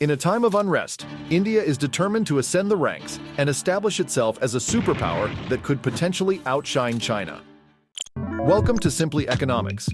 In a time of unrest, India is determined to ascend the ranks and establish itself as a superpower that could potentially outshine China. Welcome to Simply Economics.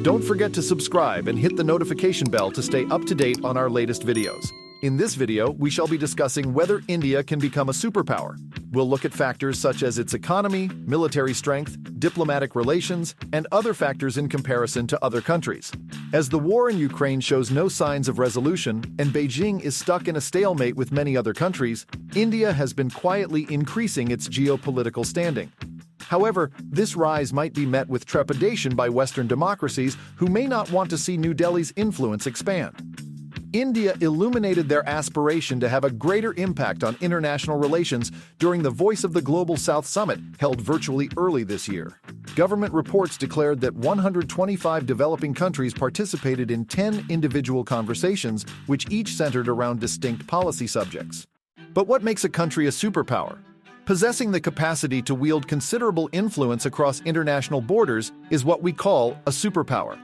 Don't forget to subscribe and hit the notification bell to stay up to date on our latest videos. In this video, we shall be discussing whether India can become a superpower. We'll look at factors such as its economy, military strength, diplomatic relations, and other factors in comparison to other countries. As the war in Ukraine shows no signs of resolution and Beijing is stuck in a stalemate with many other countries, India has been quietly increasing its geopolitical standing. However, this rise might be met with trepidation by Western democracies who may not want to see New Delhi's influence expand. India illuminated their aspiration to have a greater impact on international relations during the Voice of the Global South Summit held virtually early this year. Government reports declared that 125 developing countries participated in 10 individual conversations, which each centered around distinct policy subjects. But what makes a country a superpower? Possessing the capacity to wield considerable influence across international borders is what we call a superpower.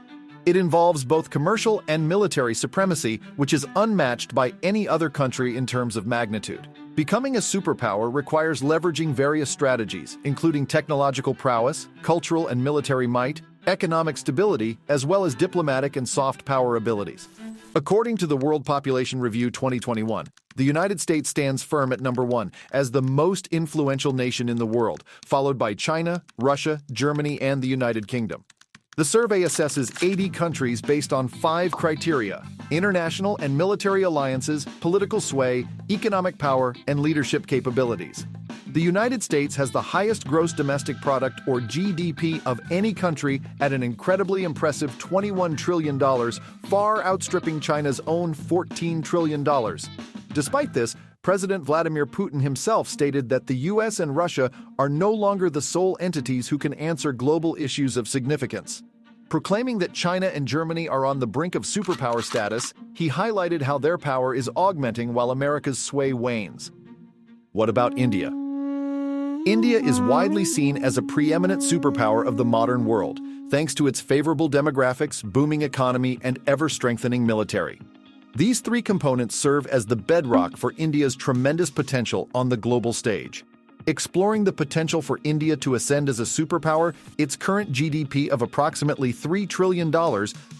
It involves both commercial and military supremacy, which is unmatched by any other country in terms of magnitude. Becoming a superpower requires leveraging various strategies, including technological prowess, cultural and military might, economic stability, as well as diplomatic and soft power abilities. According to the World Population Review 2021, the United States stands firm at number 1 as the most influential nation in the world, followed by China, Russia, Germany, and the United Kingdom. The survey assesses 80 countries based on 5 criteria: international and military alliances, political sway, economic power, and leadership capabilities. The United States has the highest gross domestic product, or GDP, of any country at an incredibly impressive $21 trillion, far outstripping China's own $14 trillion. Despite this, President Vladimir Putin himself stated that the US and Russia are no longer the sole entities who can answer global issues of significance. Proclaiming that China and Germany are on the brink of superpower status, he highlighted how their power is augmenting while America's sway wanes. What about India? India is widely seen as a preeminent superpower of the modern world, thanks to its favorable demographics, booming economy, and ever-strengthening military. These 3 components serve as the bedrock for India's tremendous potential on the global stage. Exploring the potential for India to ascend as a superpower, its current GDP of approximately $3 trillion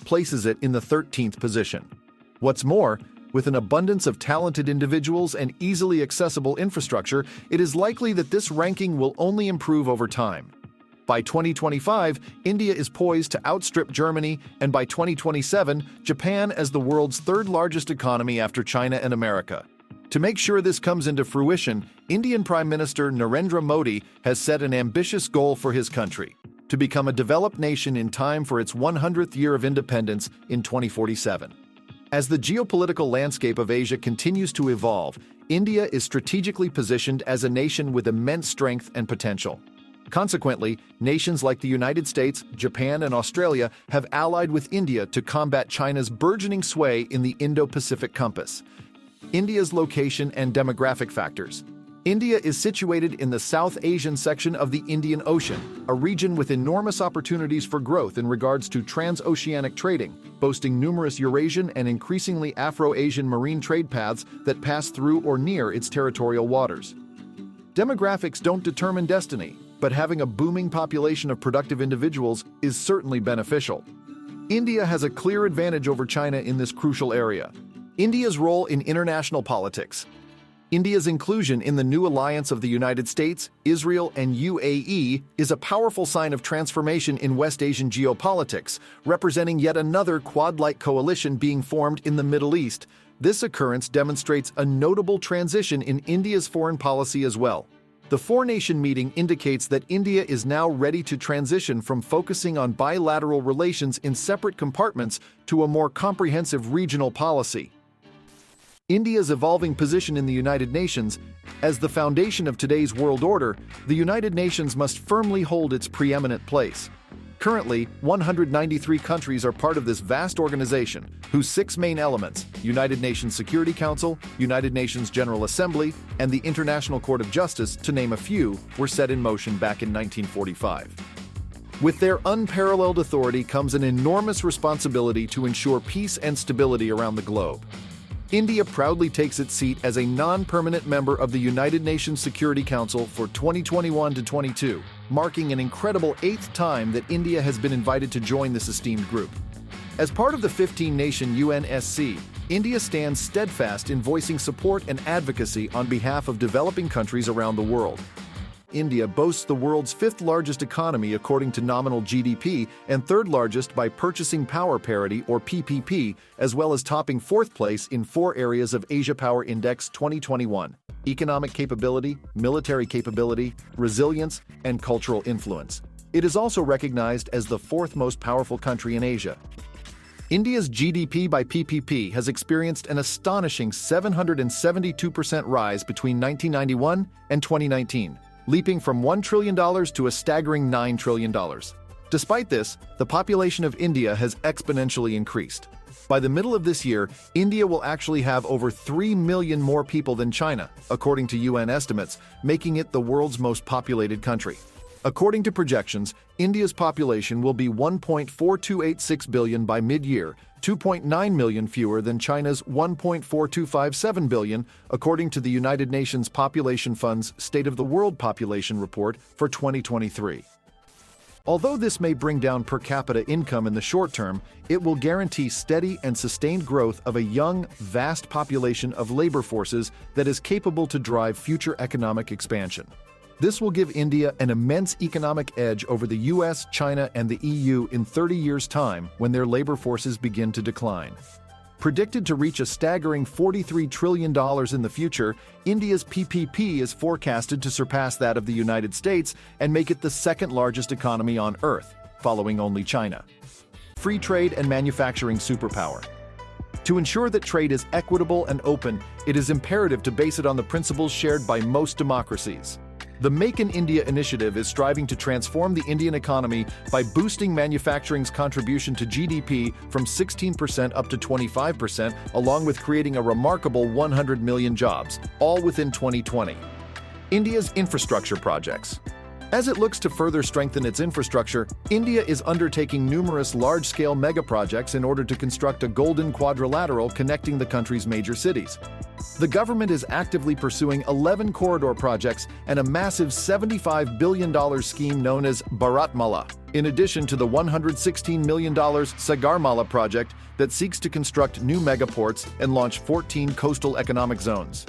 places it in the 13th position. What's more, with an abundance of talented individuals and easily accessible infrastructure, it is likely that this ranking will only improve over time. By 2025, India is poised to outstrip Germany, and by 2027, Japan as the world's 3rd largest economy after China and America. To make sure this comes into fruition, Indian Prime Minister Narendra Modi has set an ambitious goal for his country: to become a developed nation in time for its 100th year of independence in 2047. As the geopolitical landscape of Asia continues to evolve, India is strategically positioned as a nation with immense strength and potential. Consequently, nations like the United States, Japan, and Australia have allied with India to combat China's burgeoning sway in the Indo-Pacific compass. India's location and demographic factors. India is situated in the South Asian section of the Indian Ocean, a region with enormous opportunities for growth in regards to transoceanic trading, boasting numerous Eurasian and increasingly Afro-Asian marine trade paths that pass through or near its territorial waters. Demographics don't determine destiny, but having a booming population of productive individuals is certainly beneficial. India has a clear advantage over China in this crucial area. India's role in international politics. India's inclusion in the new alliance of the United States, Israel, and UAE is a powerful sign of transformation in West Asian geopolitics, representing yet another Quad-like coalition being formed in the Middle East. This occurrence demonstrates a notable transition in India's foreign policy as well. The 4-nation meeting indicates that India is now ready to transition from focusing on bilateral relations in separate compartments to a more comprehensive regional policy. India's evolving position in the United Nations. As the foundation of today's world order, the United Nations must firmly hold its preeminent place. Currently, 193 countries are part of this vast organization, whose 6 main elements, United Nations Security Council, United Nations General Assembly, and the International Court of Justice, to name a few, were set in motion back in 1945. With their unparalleled authority comes an enormous responsibility to ensure peace and stability around the globe. India proudly takes its seat as a non-permanent member of the United Nations Security Council for 2021 to 22, marking an incredible 8th time that India has been invited to join this esteemed group. As part of the 15-nation UNSC, India stands steadfast in voicing support and advocacy on behalf of developing countries around the world. India boasts the world's 5th largest economy according to nominal GDP and 3rd largest by purchasing power parity or PPP, as well as topping 4th place in 4 areas of Asia Power Index 2021: economic capability, military capability, resilience, and cultural influence. It is also recognized as the 4th most powerful country in Asia. India's GDP by PPP has experienced an astonishing 772% rise between 1991 and 2019. Leaping from $1 trillion to a staggering $9 trillion. Despite this, the population of India has exponentially increased. By the middle of this year, India will actually have over 3 million more people than China, according to UN estimates, making it the world's most populated country. According to projections, India's population will be 1.4286 billion by mid-year, 2.9 million fewer than China's 1.4257 billion, according to the United Nations Population Fund's State of the World Population Report for 2023. Although this may bring down per capita income in the short term, it will guarantee steady and sustained growth of a young, vast population of labor forces that is capable to drive future economic expansion. This will give India an immense economic edge over the US, China, and the EU in 30 years' time when their labor forces begin to decline. Predicted to reach a staggering $43 trillion in the future, India's PPP is forecasted to surpass that of the United States and make it the 2nd largest economy on Earth, following only China. Free trade and manufacturing superpower. To ensure that trade is equitable and open, it is imperative to base it on the principles shared by most democracies. The Make in India initiative is striving to transform the Indian economy by boosting manufacturing's contribution to GDP from 16% up to 25%, along with creating a remarkable 100 million jobs, all within 2020. India's infrastructure projects. As it looks to further strengthen its infrastructure, India is undertaking numerous large-scale mega-projects in order to construct a golden quadrilateral connecting the country's major cities. The government is actively pursuing 11 corridor projects and a massive $75 billion scheme known as Bharatmala, in addition to the $116 million Sagarmala project that seeks to construct new megaports and launch 14 coastal economic zones.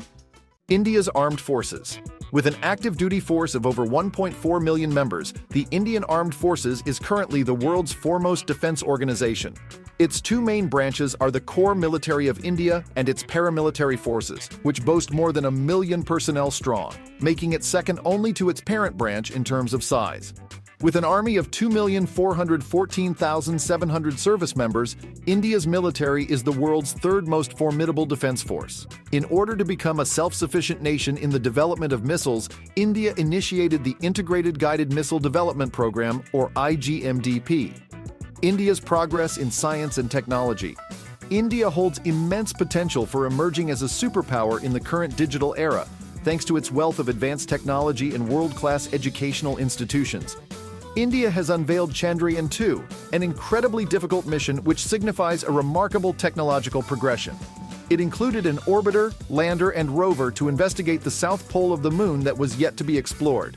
India's armed forces. With an active duty force of over 1.4 million members, the Indian Armed Forces is currently the world's foremost defense organization. Its 2 main branches are the Core Military of India and its paramilitary forces, which boast more than 1 million personnel strong, making it second only to its parent branch in terms of size. With an army of 2,414,700 service members, India's military is the world's 3rd most formidable defense force. In order to become a self-sufficient nation in the development of missiles, India initiated the Integrated Guided Missile Development Program, or IGMDP. India's progress in science and technology. India holds immense potential for emerging as a superpower in the current digital era, thanks to its wealth of advanced technology and world-class educational institutions. India has unveiled Chandrayaan-2, an incredibly difficult mission which signifies a remarkable technological progression. It included an orbiter, lander, and rover to investigate the south pole of the moon that was yet to be explored.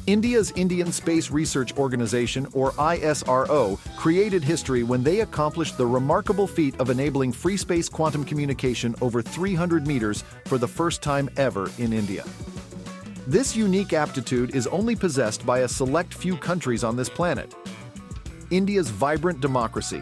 India's Indian Space Research Organization, or ISRO, created history when they accomplished the remarkable feat of enabling free space quantum communication over 300 meters for the first time ever in India. This unique aptitude is only possessed by a select few countries on this planet. India's vibrant democracy.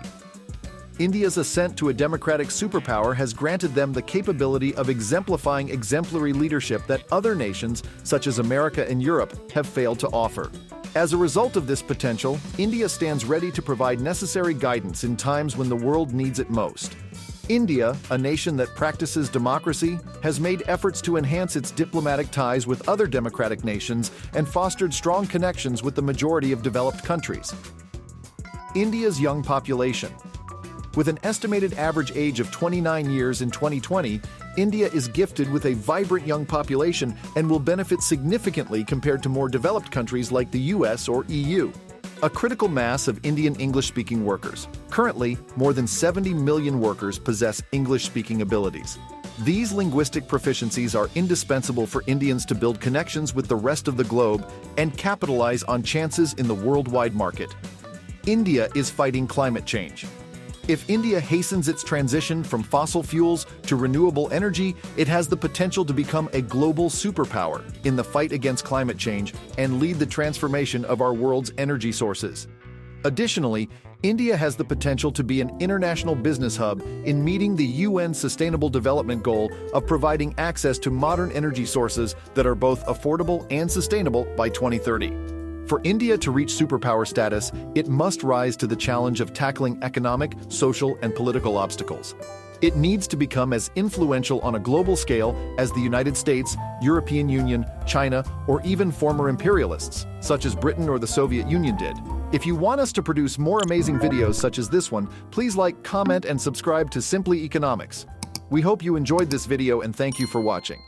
India's ascent to a democratic superpower has granted them the capability of exemplifying exemplary leadership that other nations, such as America and Europe, have failed to offer. As a result of this potential, India stands ready to provide necessary guidance in times when the world needs it most. India, a nation that practices democracy, has made efforts to enhance its diplomatic ties with other democratic nations and fostered strong connections with the majority of developed countries. India's young population. With an estimated average age of 29 years in 2020, India is gifted with a vibrant young population and will benefit significantly compared to more developed countries like the US or EU. A critical mass of Indian English-speaking workers. Currently, more than 70 million workers possess English-speaking abilities. These linguistic proficiencies are indispensable for Indians to build connections with the rest of the globe and capitalize on chances in the worldwide market. India is fighting climate change. If India hastens its transition from fossil fuels to renewable energy, it has the potential to become a global superpower in the fight against climate change and lead the transformation of our world's energy sources. Additionally, India has the potential to be an international business hub in meeting the UN Sustainable Development Goal of providing access to modern energy sources that are both affordable and sustainable by 2030. For India to reach superpower status, it must rise to the challenge of tackling economic, social, and political obstacles. It needs to become as influential on a global scale as the United States, European Union, China, or even former imperialists, such as Britain or the Soviet Union did. If you want us to produce more amazing videos such as this one, please like, comment, and subscribe to Simply Economics. We hope you enjoyed this video and thank you for watching.